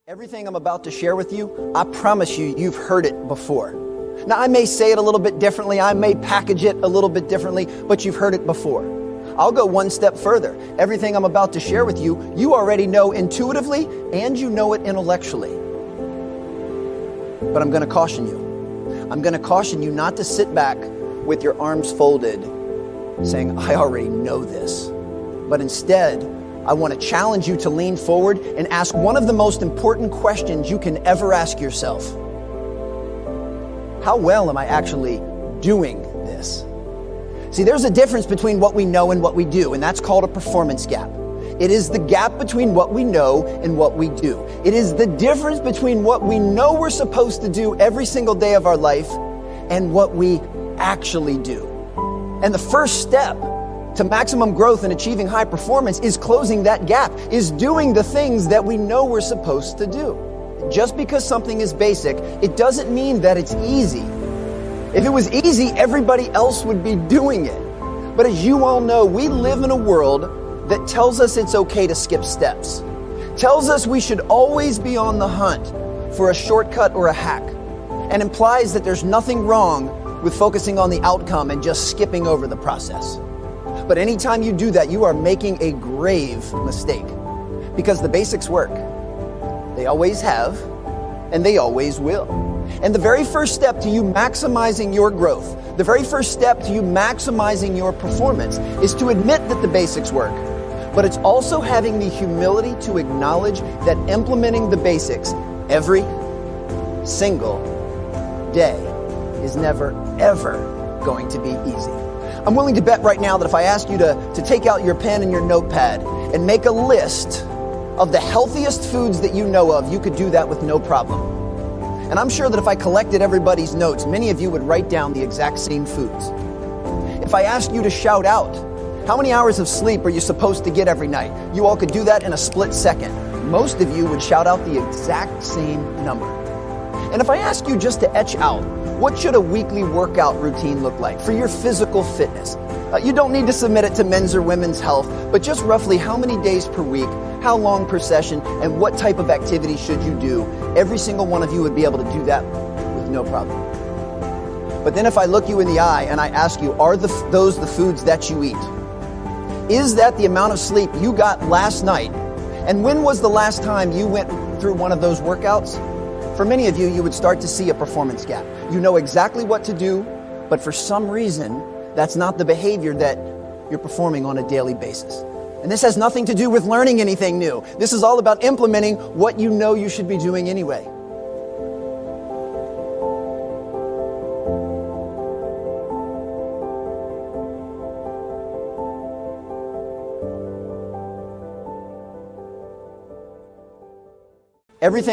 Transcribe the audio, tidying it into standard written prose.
Everything I'm about to share with you, I promise you, you've heard it before. Now, I may say it a little bit differently, I may package it a little bit differently, but you've heard it before. I'll go one step further. Everything I'm about to share with you, you already know intuitively and you know it intellectually. But I'm going to caution you. I'm going to caution you not to sit back with your arms folded saying, I already know this. But instead, I want to challenge you to lean forward and ask one of the most important questions you can ever ask yourself. How well am I actually doing this? See, there's a difference between what we know and what we do, and that's called a performance gap. It is the gap between what we know and what we do. It is the difference between what we know we're supposed to do every single day of our life and what we actually do. And the first step to maximum growth and achieving high performance is closing that gap, is doing the things that we know we're supposed to do. Just because something is basic, it doesn't mean that it's easy. If it was easy, everybody else would be doing it. But as you all know, we live in a world that tells us it's okay to skip steps, tells us we should always be on the hunt for a shortcut or a hack, and implies that there's nothing wrong with focusing on the outcome and just skipping over the process. But anytime you do that, you are making a grave mistake, because the basics work. They always have, and they always will. And the very first step to you maximizing your growth, the very first step to you maximizing your performance is to admit that the basics work. But it's also having the humility to acknowledge that implementing the basics every single day is never, ever going to be easy. I'm willing to bet right now that if I asked you to take out your pen and your notepad and make a list of the healthiest foods that you know of, you could do that with no problem. And I'm sure that if I collected everybody's notes, many of you would write down the exact same foods. If I asked you to shout out, how many hours of sleep are you supposed to get every night? You all could do that in a split second. Most of you would shout out the exact same number. And if I ask you just to etch out, what should a weekly workout routine look like for your physical fitness? You don't need to submit it to men's or women's health, but just roughly how many days per week, how long per session, and what type of activity should you do? Every single one of you would be able to do that with no problem. But then if I look you in the eye and I ask you, are those the foods that you eat? Is that the amount of sleep you got last night? And when was the last time you went through one of those workouts? For many of you, you would start to see a performance gap. You know exactly what to do, but for some reason, that's not the behavior that you're performing on a daily basis. And this has nothing to do with learning anything new. This is all about implementing what you know you should be doing anyway. Everything